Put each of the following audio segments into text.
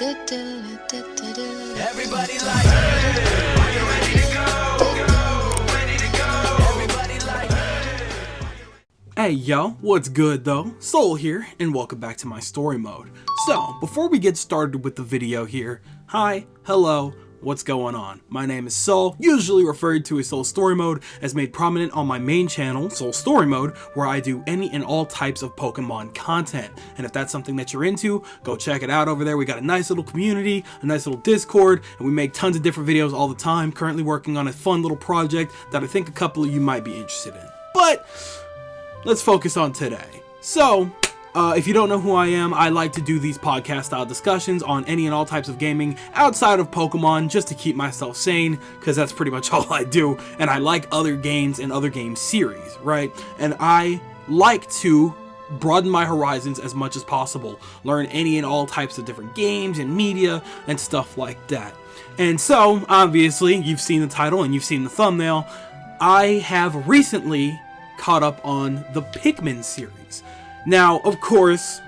Everybody like, hey, are you ready to go? Ready to go? Everybody like, hey. Hey yo, what's good though? Soul here, and welcome back to my story mode. So, before we get started with the video here, hi, hello, what's going on? My name is Soul, usually referred to as Soul Story Mode, as made prominent on my main channel, Soul Story Mode, where I do any and all types of Pokemon content. And if that's something that you're into, go check it out over there. We got a nice little community, a nice little Discord, and we make tons of different videos all the time. Currently working on a fun little project that I think a couple of you might be interested in. But let's focus on today. So, if you don't know who I am, I like to do these podcast style discussions on any and all types of gaming outside of Pokemon just to keep myself sane, because that's pretty much all I do, and I like other games and other game series, right? And I like to broaden my horizons as much as possible, learn any and all types of different games and media and stuff like that. And so, obviously, you've seen the title and you've seen the thumbnail, I have recently caught up on the Pikmin series. Now, of course,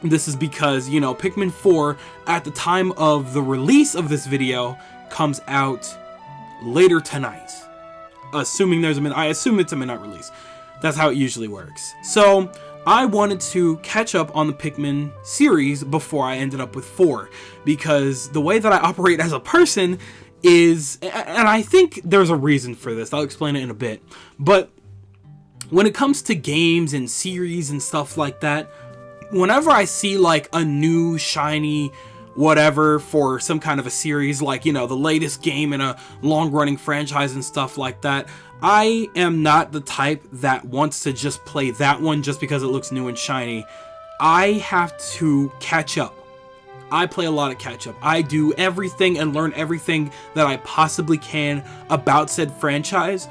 this is because, you know, Pikmin 4, at the time of the release of this video, comes out later tonight. I assume it's a midnight release. That's how it usually works. So, I wanted to catch up on the Pikmin series before I ended up with 4, because the way that I operate as a person is, and I think there's a reason for this, I'll explain it in a bit, but when it comes to games and series and stuff like that, whenever I see like a new shiny whatever for some kind of a series, like, you know, the latest game in a long-running franchise and stuff like that, I am not the type that wants to just play that one just because it looks new and shiny. I have to catch up. I play a lot of catch up. I do everything and learn everything that I possibly can about said franchise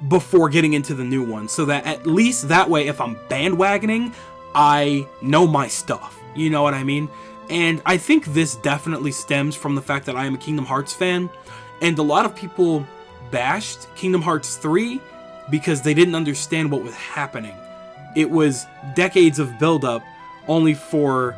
before getting into the new one, so that at least that way, if I'm bandwagoning, I know my stuff. You know what I mean? And I think this definitely stems from the fact that I am a Kingdom Hearts fan, and a lot of people bashed Kingdom Hearts 3 because they didn't understand what was happening. It was decades of build-up only for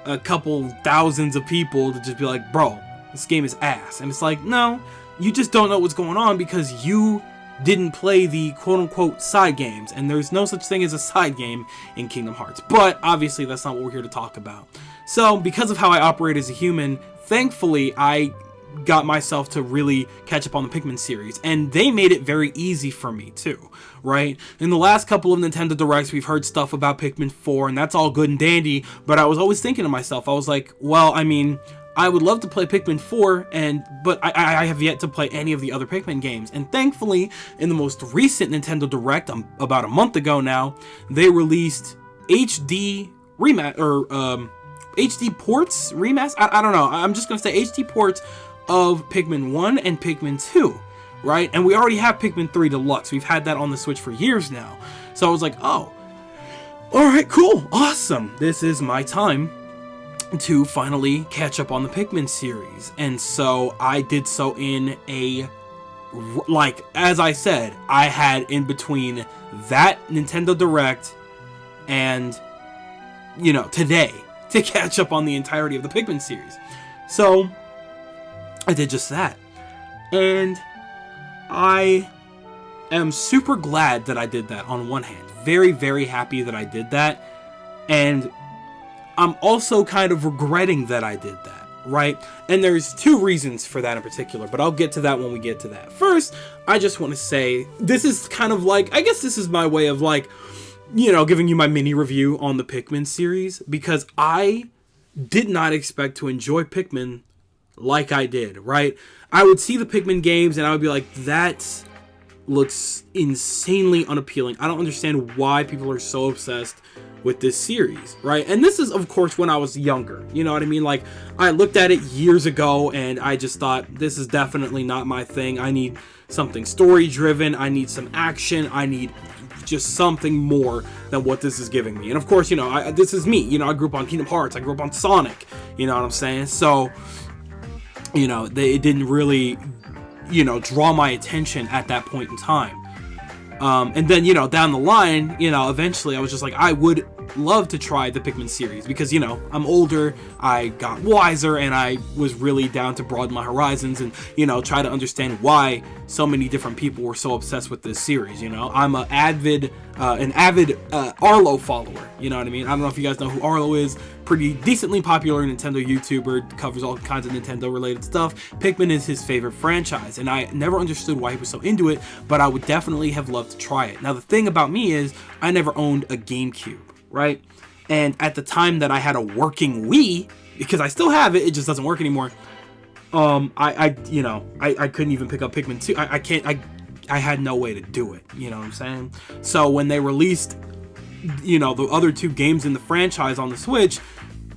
a couple thousands of people to just be like, bro, this game is ass. And it's like, no, you just don't know what's going on because you didn't play the quote-unquote side games, and there's no such thing as a side game in Kingdom Hearts. But obviously that's not what we're here to talk about. So because of how I operate as a human, thankfully I got myself to really catch up on the Pikmin series, and they made it very easy for me too, right? In the last couple of Nintendo Directs, we've heard stuff about Pikmin 4, and that's all good and dandy, but I was always thinking to myself, I was like, well, I mean, I would love to play Pikmin 4, but I have yet to play any of the other Pikmin games. And thankfully, in the most recent Nintendo Direct, about a month ago now, they released HD HD ports, remaster? I don't know. I'm just going to say HD ports of Pikmin 1 and Pikmin 2, right? And we already have Pikmin 3 Deluxe. We've had that on the Switch for years now. So I was like, oh, alright, cool, awesome. This is my time to finally catch up on the Pikmin series. And so I did so in a, like, as I said, I had in between that Nintendo Direct and, you know, today to catch up on the entirety of the Pikmin series. So I did just that. And I am super glad that I did that on one hand. Very, very happy that I did that. And I'm also kind of regretting that I did that, right? And there's two reasons for that in particular, but I'll get to that when we get to that. First, I just want to say, this is kind of like, I guess this is my way of like, you know, giving you my mini review on the Pikmin series, because I did not expect to enjoy Pikmin like I did, right? I would see the Pikmin games and I would be like, that looks insanely unappealing. I don't understand why people are so obsessed with this series, right? And this is, of course, when I was younger, you know what I mean? Like, I looked at it years ago and I just thought, this is definitely not my thing. I need something story driven. I need some action. I need just something more than what this is giving me. And of course, you know, this is me, you know, I grew up on Kingdom Hearts. I grew up on Sonic, you know what I'm saying? So, you know, it didn't really, you know, draw my attention at that point in time. And then, you know, down the line, you know, eventually I was just like, I would love to try the Pikmin series because, you know, I'm older, I got wiser, and I was really down to broaden my horizons and, you know, try to understand why so many different people were so obsessed with this series. You know, I'm an avid Arlo follower. You know what I mean? I don't know if you guys know who Arlo is. Pretty decently popular Nintendo YouTuber, covers all kinds of Nintendo related stuff. Pikmin is his favorite franchise, and I never understood why he was so into it, but I would definitely have loved to try it. Now the thing about me is I never owned a GameCube, right? And at the time that I had a working Wii, because I still have it, it just doesn't work anymore. I couldn't even pick up Pikmin 2. I had no way to do it, you know what I'm saying? So when they released, you know, the other 2 games in the franchise on the Switch,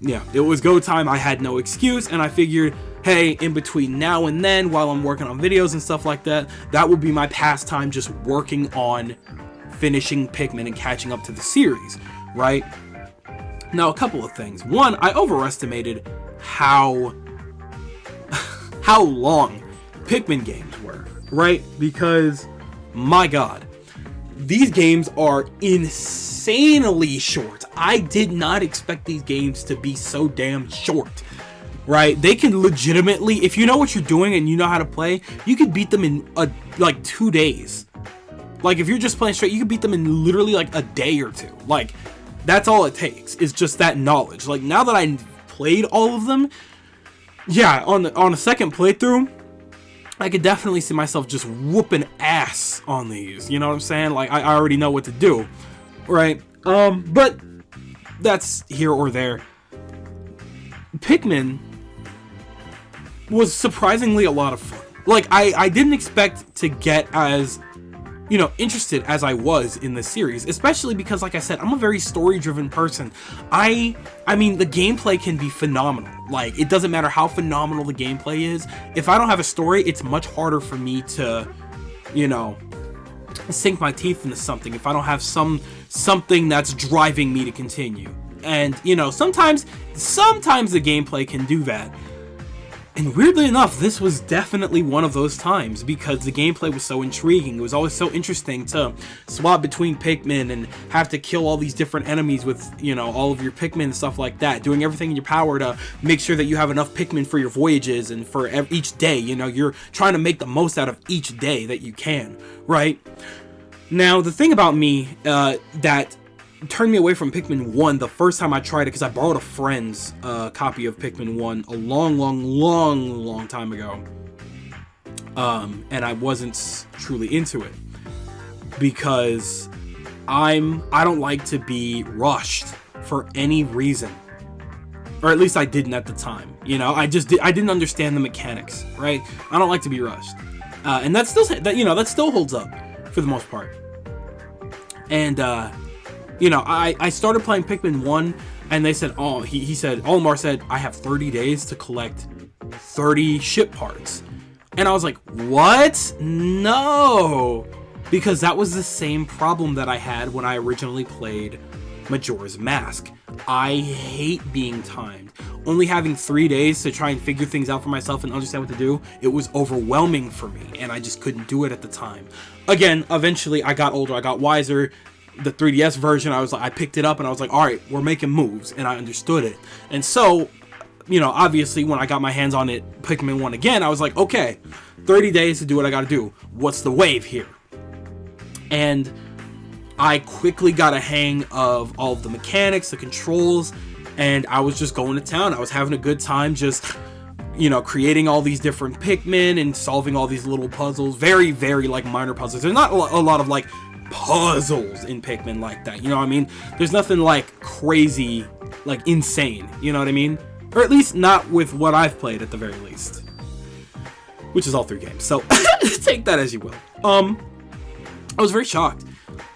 yeah, it was go time. I had no excuse, and I figured, hey, in between now and then, while I'm working on videos and stuff like that, that would be my pastime, just working on finishing Pikmin and catching up to the series, right? Now, a couple of things. One, I overestimated how long Pikmin games were, right? Because, my God, these games are insanely short. I did not expect these games to be so damn short, right? They can legitimately, if you know what you're doing and you know how to play, you could beat them in like 2 days. Like, if you're just playing straight, you could beat them in literally like a day or 2. Like, that's all it takes, is just that knowledge. Like, now that I played all of them, yeah, on a second playthrough, I could definitely see myself just whooping ass on these. You know what I'm saying? Like, I already know what to do, right? But that's here or there. Pikmin was surprisingly a lot of fun. Like, I didn't expect to get as, you know, interested as I was in the series, especially because, like I said, I'm a very story-driven person. I mean, the gameplay can be phenomenal. Like, it doesn't matter how phenomenal the gameplay is. If I don't have a story, it's much harder for me to, you know, sink my teeth into something if I don't have something that's driving me to continue. And, you know, sometimes the gameplay can do that. And weirdly enough, this was definitely one of those times because the gameplay was so intriguing. It was always so interesting to swap between Pikmin and have to kill all these different enemies with, you know, all of your Pikmin and stuff like that. Doing everything in your power to make sure that you have enough Pikmin for your voyages and for each day. You know, you're trying to make the most out of each day that you can, right? Now, the thing about me that turned me away from Pikmin 1 the first time I tried it, because I borrowed a friend's copy of Pikmin 1 a long time ago, and I wasn't truly into it because I don't like to be rushed for any reason, or at least I didn't at the time. You know, I didn't understand the mechanics, right? I don't like to be rushed, and that still holds up for the most part. And you know, I started playing Pikmin 1, and they said, oh, he said, Olimar said, I have 30 days to collect 30 ship parts. And I was like, what? No! Because that was the same problem that I had when I originally played Majora's Mask. I hate being timed. Only having 3 days to try and figure things out for myself and understand what to do, it was overwhelming for me, and I just couldn't do it at the time. Again, eventually I got older, I got wiser. The 3DS version, I picked it up and I was like, all right, we're making moves, and I understood it. And so, you know, obviously when I got my hands on it, Pikmin 1 again, I was like, okay, 30 days to do what I gotta do. What's the wave here? And I quickly got a hang of all of the mechanics, the controls, and I was just going to town. I was having a good time just, you know, creating all these different Pikmin and solving all these little puzzles. Very, very, like, minor puzzles. There's not a lot of, like, puzzles in Pikmin like that, you know what I mean? There's nothing like crazy, like insane, you know what I mean? Or at least not with what I've played at the very least, which is all 3 games, so take that as you will. I was very shocked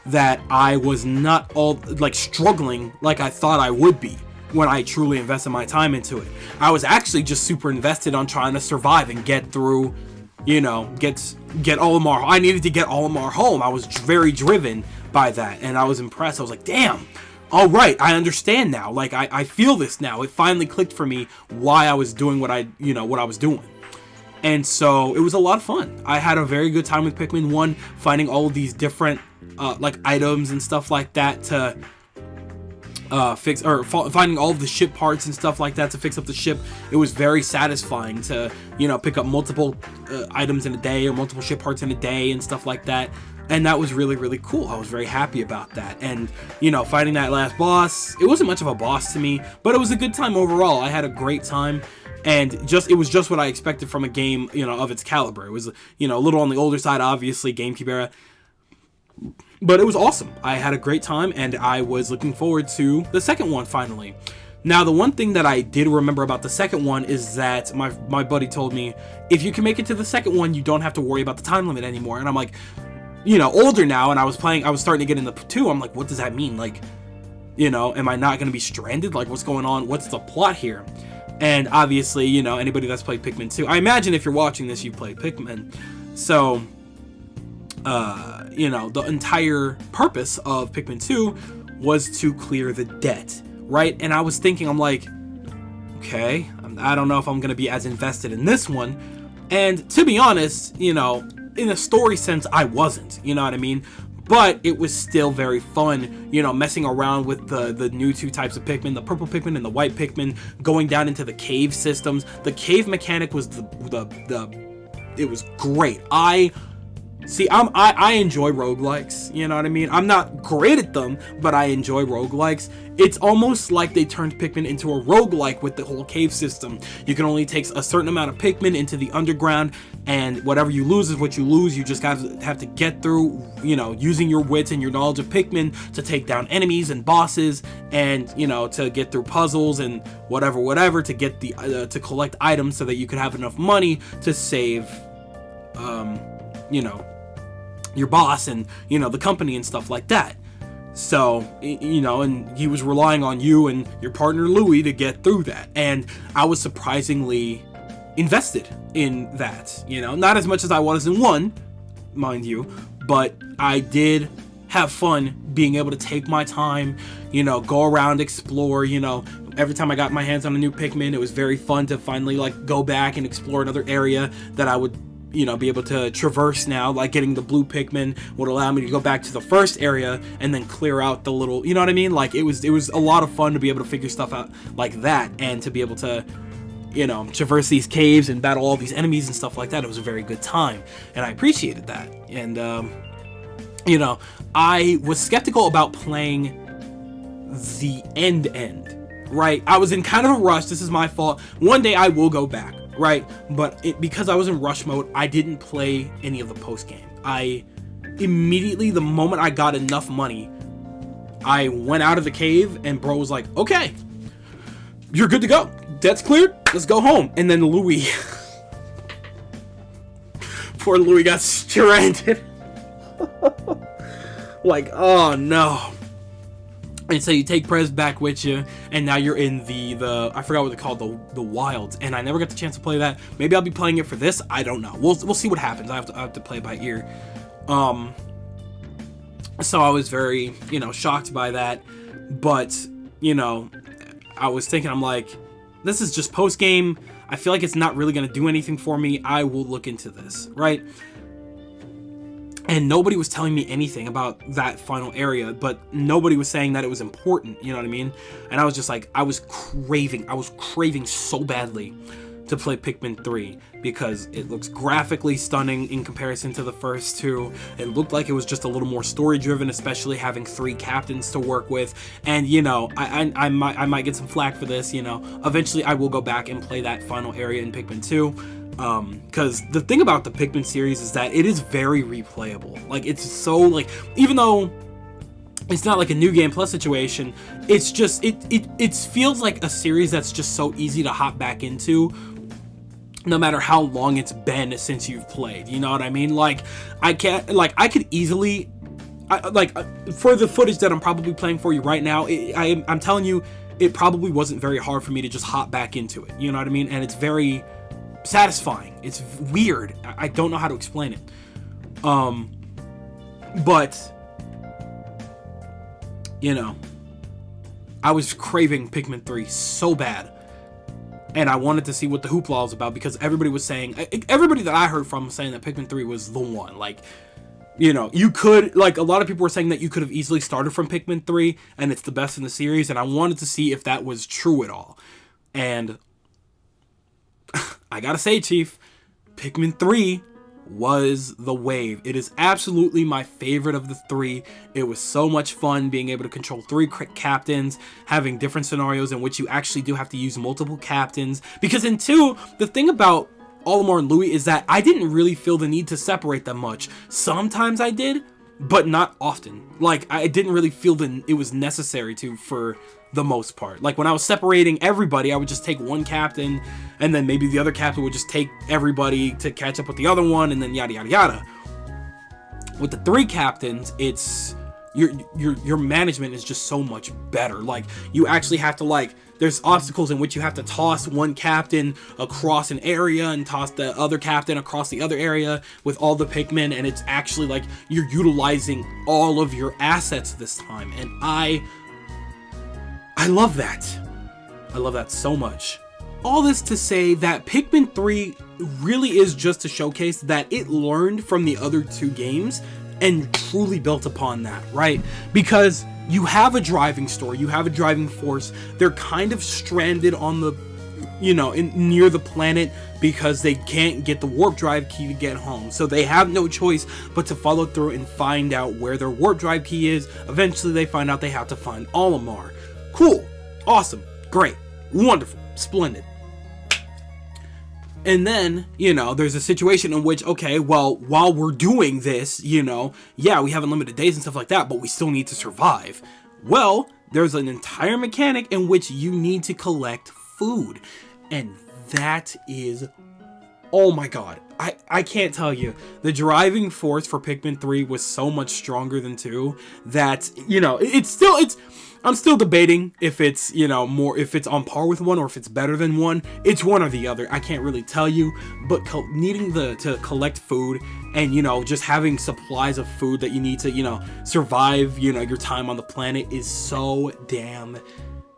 that I was not all like struggling like I thought I would be when I truly invested my time into it. I was actually just super invested on trying to survive and get through, you know, get Olimar. I needed to get Olimar home. I was very driven by that, and I was impressed. I was like, damn, all right, I understand now. Like, I feel this now. It finally clicked for me why I was doing what I was doing. And so it was a lot of fun. I had a very good time with Pikmin 1, finding all of these different like items and stuff like that to finding all of the ship parts and stuff like that to fix up the ship. It was very satisfying to, you know, pick up multiple items in a day or multiple ship parts in a day and stuff like that. And that was really, really cool. I was very happy about that. And, you know, fighting that last boss, it wasn't much of a boss to me, but it was a good time overall. I had a great time. And it was just what I expected from a game, you know, of its caliber. It was, you know, a little on the older side, obviously, GameCube era. But it was awesome. I had a great time, and I was looking forward to the second one, finally. Now, the one thing that I did remember about the second one is that my buddy told me, if you can make it to the second one, you don't have to worry about the time limit anymore. And I'm like, you know, older now, and I was starting to get into 2. I'm like, what does that mean? Like, you know, am I not going to be stranded? Like, what's going on? What's the plot here? And obviously, you know, anybody that's played Pikmin 2, I imagine if you're watching this, you've played Pikmin. So, you know, the entire purpose of Pikmin 2 was to clear the debt, right? And I was thinking, I'm like, okay, I don't know if I'm going to be as invested in this one. And to be honest, you know, in a story sense, I wasn't, you know what I mean? But it was still very fun, you know, messing around with the new 2 types of Pikmin, the purple Pikmin and the white Pikmin, going down into the cave systems. The cave mechanic was it was great. I enjoy roguelikes, you know what I mean? I'm not great at them, but I enjoy roguelikes. It's almost like they turned Pikmin into a roguelike with the whole cave system. You can only take a certain amount of Pikmin into the underground, and whatever you lose is what you lose. You just have to get through, you know, using your wits and your knowledge of Pikmin to take down enemies and bosses, and, you know, to get through puzzles and whatever to get to collect items so that you could have enough money to save, you know, your boss and, you know, the company and stuff like that. So, you know, and he was relying on you and your partner Louie to get through that. And I was surprisingly invested in that, you know, not as much as I was in 1, mind you, but I did have fun being able to take my time, you know, go around, explore, you know. Every time I got my hands on a new Pikmin, it was very fun to finally, like, go back and explore another area that I would, you know, be able to traverse now. Like, getting the blue Pikmin would allow me to go back to the first area and then clear out the little, you know what I mean? Like, it was a lot of fun to be able to figure stuff out like that, and to be able to, you know, traverse these caves and battle all these enemies and stuff like that. It was a very good time, and I appreciated that. And, you know, I was skeptical about playing the end, right? I was in kind of a rush. This is my fault. One day I will go back, right? But because I was in rush mode, I didn't play any of the post game. I immediately, the moment I got enough money, I went out of the cave, and bro was like, okay, you're good to go. Debt's cleared. Let's go home. And then Louie, poor Louie got stranded. Like, oh no. And so you take Prez back with you, and now you're in the I forgot what they called, the wilds, and I never got the chance to play that. Maybe I'll be playing it for this. I don't know. We'll see what happens. I have to play it by ear. So I was very, you know, shocked by that, but, you know, I was thinking, I'm like, this is just post game. I feel like it's not really gonna do anything for me. I will look into this, right? And nobody was telling me anything about that final area, but nobody was saying that it was important, you know what I mean? And I was just like, I was craving so badly to play Pikmin 3, because it looks graphically stunning in comparison to the first 2. It looked like it was just a little more story driven, especially having 3 captains to work with. And, you know, I might get some flack for this, you know. Eventually I will go back and play that final area in Pikmin 2. Because the thing about the Pikmin series is that it is very replayable. Like, it's so, like, even though it's not like a New Game Plus situation, it's just, it feels like a series that's just so easy to hop back into, no matter how long it's been since you've played, you know what I mean? Like, I could easily, for the footage that I'm probably playing for you right now, I'm telling you, it probably wasn't very hard for me to just hop back into it, you know what I mean? And it's very satisfying. It's weird. I don't know how to explain it. But, you know, I was craving Pikmin 3 so bad. And I wanted to see what the hoopla was about, because everybody was saying, everybody that I heard from was saying that Pikmin 3 was the one. Like, you know, you could, like, a lot of people were saying that you could have easily started from Pikmin 3 and it's the best in the series, and I wanted to see if that was true at all. And I gotta say, Chief, Pikmin 3 was the wave. It is absolutely my favorite of the 3. It was so much fun being able to control 3 captains, having different scenarios in which you actually do have to use multiple captains. Because in 2, the thing about Olimar and Louis is that I didn't really feel the need to separate them much. Sometimes I did, but not often. Like, I didn't really feel that it was necessary to for the most part. Like, when I was separating everybody, I would just take one captain, and then maybe the other captain would just take everybody to catch up with the other one, and then yada yada yada. With the 3 captains, it's your management is just so much better. Like, you actually have to, like, there's obstacles in which you have to toss one captain across an area and toss the other captain across the other area with all the Pikmin, and it's actually like you're utilizing all of your assets this time, and I love that. I love that so much. All this to say that Pikmin 3 really is just to showcase that it learned from the other 2 games and truly built upon that, right? Because you have a driving story, you have a driving force. They're kind of stranded on the, you know, near the planet because they can't get the warp drive key to get home. So they have no choice but to follow through and find out where their warp drive key is. Eventually they find out they have to find Olimar. Cool, awesome, great, wonderful, splendid. And then, you know, there's a situation in which, okay, well, while we're doing this, you know, yeah, we have unlimited days and stuff like that, but we still need to survive. Well, there's an entire mechanic in which you need to collect food. And that is, oh my god, I can't tell you. The driving force for Pikmin 3 was so much stronger than 2 that, you know, I'm still debating if it's, you know, if it's on par with 1 or if it's better than 1. It's one or the other. I can't really tell you, but needing to collect food and, you know, just having supplies of food that you need to, you know, survive, you know, your time on the planet is so damn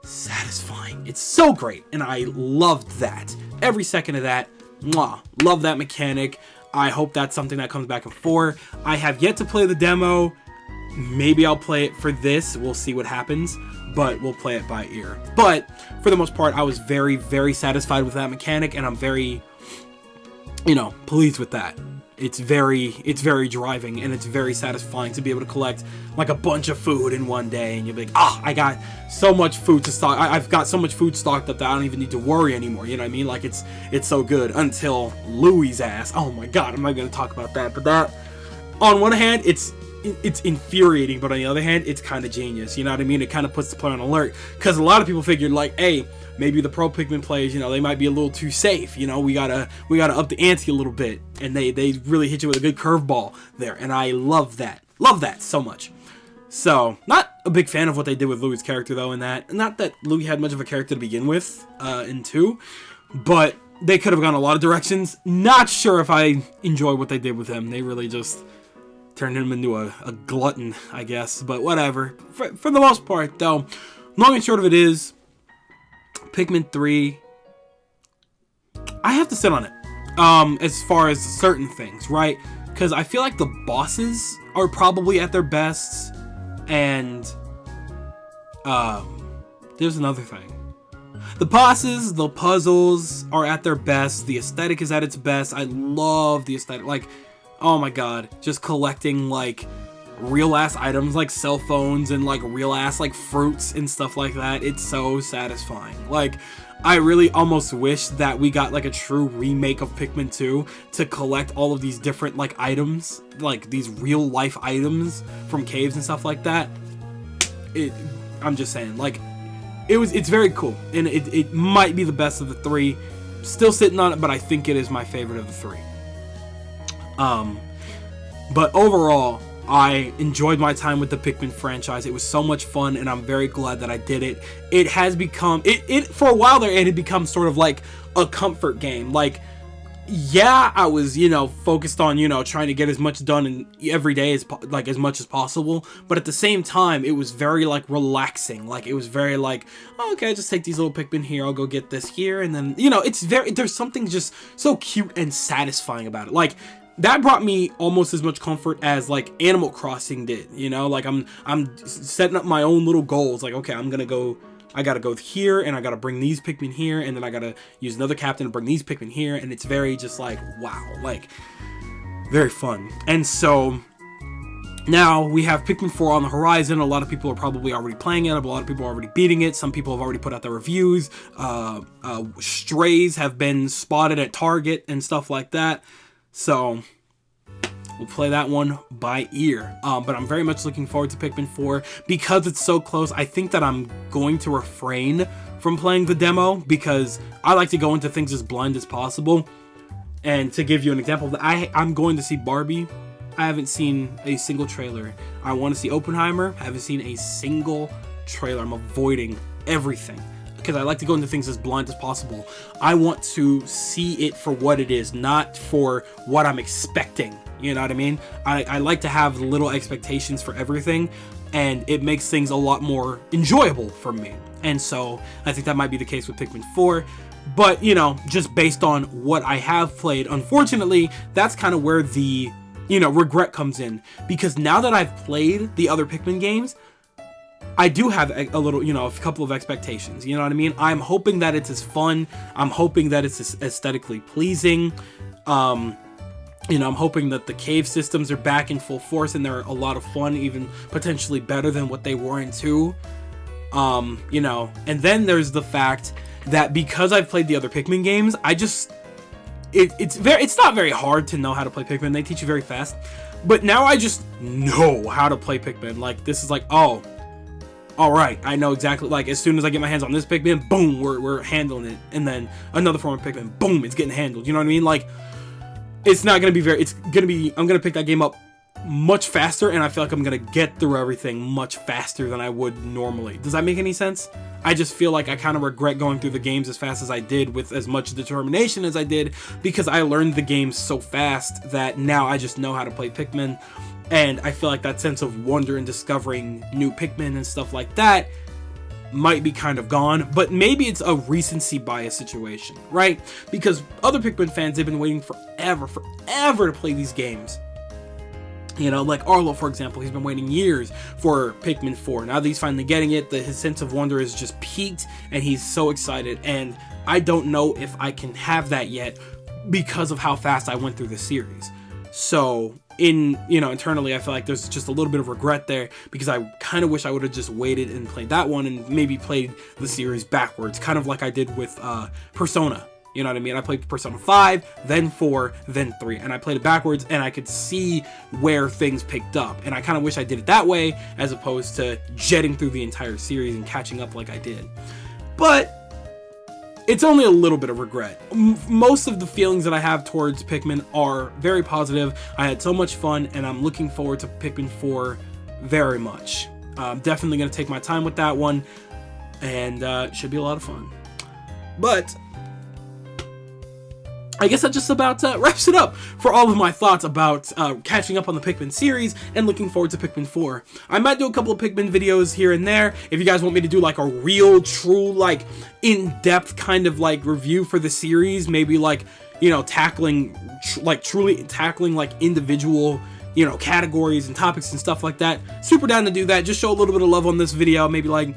satisfying. It's so great, and I loved that. Every second of that. Mwah. Love that mechanic. I hope that's something that comes back in 4. I have yet to play the demo. Maybe I'll play it for this. We'll see what happens, but we'll play it by ear. But for the most part, I was very, very satisfied with that mechanic, and I'm very, you know, pleased with that. It's very driving, and it's very satisfying to be able to collect like a bunch of food in one day, and you'll be like, I got so much food to stock. I've got so much food stocked up that I don't even need to worry anymore. You know what I mean? Like, it's so good until Louis' ass. Oh my god, I'm not gonna talk about that. But that, on one hand, it's infuriating, but on the other hand, it's kind of genius. You know what I mean? It kind of puts the player on alert, because a lot of people figured, like, hey, maybe the pro Pikmin players, you know, they might be a little too safe. You know, we gotta up the ante a little bit, and they really hit you with a good curveball there, and I love that so much. So, not a big fan of what they did with Louis' character though. In that, not that Louis had much of a character to begin with in 2, but they could have gone a lot of directions. Not sure if I enjoy what they did with him. They really just turned him into a glutton, I guess, but whatever. For the most part, though, long and short of it is, Pikmin 3, I have to sit on it, as far as certain things, right? Because I feel like the bosses are probably at their best, and, there's another thing. The bosses, the puzzles are at their best, the aesthetic is at its best. I love the aesthetic, like, oh my god, just collecting, like, real-ass items like cell phones and, like, real-ass, like, fruits and stuff like that. It's so satisfying. Like, I really almost wish that we got, like, a true remake of Pikmin 2 to collect all of these different, like, items, like, these real-life items from caves and stuff like that. I'm just saying, like, it's very cool, and it might be the best of the 3. Still sitting on it, but I think it is my favorite of the 3. But overall, I enjoyed my time with the Pikmin franchise. It was so much fun, and I'm very glad that I did it. It has become, for a while there, it had become sort of like a comfort game. Like, yeah, I was, you know, focused on, you know, trying to get as much done in every day as much as possible, but at the same time, it was very, like, relaxing. Like, it was very, like, oh, okay, just take these little Pikmin here, I'll go get this here, and then, you know, there's something just so cute and satisfying about it. Like, that brought me almost as much comfort as like Animal Crossing did, you know, like I'm setting up my own little goals. Like, okay, I gotta go here, and I gotta bring these Pikmin here, and then I gotta use another captain to bring these Pikmin here, and it's very just like, wow, like, very fun. And so now we have Pikmin 4 on the horizon. A lot of people are probably already playing it. A lot of people are already beating it. Some people have already put out their reviews. Strays have been spotted at Target and stuff like that. So we'll play that one by ear. But I'm very much looking forward to Pikmin 4 because it's so close. I think that I'm going to refrain from playing the demo because I like to go into things as blind as possible. And to give you an example, I'm going to see Barbie. I haven't seen a single trailer. I want to see Oppenheimer. I haven't seen a single trailer. I'm avoiding everything because I like to go into things as blind as possible. I want to see it for what it is, not for what I'm expecting. You know what I mean? I like to have little expectations for everything, and it makes things a lot more enjoyable for me. And so I think that might be the case with Pikmin 4. But, you know, just based on what I have played, unfortunately, that's kind of where the, you know, regret comes in. Because now that I've played the other Pikmin games, I do have a little, you know, a couple of expectations. You know what I mean? I'm hoping that it's as fun. I'm hoping that it's as aesthetically pleasing. You know, I'm hoping that the cave systems are back in full force and they're a lot of fun, even potentially better than what they were in 2. You know, and then there's the fact that because I've played the other Pikmin games, it's not very hard to know how to play Pikmin. They teach you very fast. But now I just know how to play Pikmin. Like, this is like, oh, alright, I know exactly, like, as soon as I get my hands on this Pikmin, boom, we're handling it. And then another form of Pikmin, boom, it's getting handled. You know what I mean? Like, it's not going to be I'm going to pick that game up much faster, and I feel like I'm going to get through everything much faster than I would normally. Does that make any sense? I just feel like I kind of regret going through the games as fast as I did with as much determination as I did because I learned the games so fast that now I just know how to play Pikmin, and I feel like that sense of wonder in discovering new Pikmin and stuff like that might be kind of gone, but maybe it's a recency bias situation, right? Because other Pikmin fans, they've been waiting forever to play these games. You know, like Arlo, for example, he's been waiting years for Pikmin 4. Now that he's finally getting it, his sense of wonder is just peaked, and he's so excited. And I don't know if I can have that yet because of how fast I went through the series. So, internally, I feel like there's just a little bit of regret there because I kind of wish I would have just waited and played that one and maybe played the series backwards, kind of like I did with Persona. You know what I mean? I played Persona 5, then 4, then 3, and I played it backwards, and I could see where things picked up. And I kind of wish I did it that way, as opposed to jetting through the entire series and catching up like I did. But it's only a little bit of regret. Most of the feelings that I have towards Pikmin are very positive. I had so much fun, and I'm looking forward to Pikmin 4 very much. I'm definitely going to take my time with that one, and it should be a lot of fun. But I guess that just about wraps it up for all of my thoughts about catching up on the Pikmin series and looking forward to Pikmin 4. I might do a couple of Pikmin videos here and there. If you guys want me to do like a real, true, like in-depth kind of like review for the series, maybe like, you know, truly tackling like individual, you know, categories and topics and stuff like that. Super down to do that. Just show a little bit of love on this video, maybe like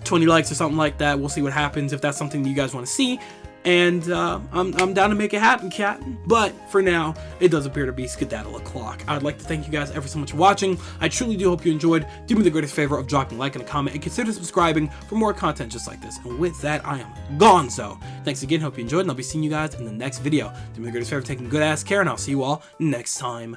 20 likes or something like that. We'll see what happens if that's something that you guys want to see. And I'm down to make it happen, cat. But for now, it does appear to be skedaddle o'clock. I'd like to thank you guys ever so much for watching. I truly do hope you enjoyed. Do me the greatest favor of dropping a like and a comment, and consider subscribing for more content just like this. And with that, I am gonzo. Thanks again, hope you enjoyed, and I'll be seeing you guys in the next video. Do me the greatest favor of taking good ass care, and I'll see you all next time.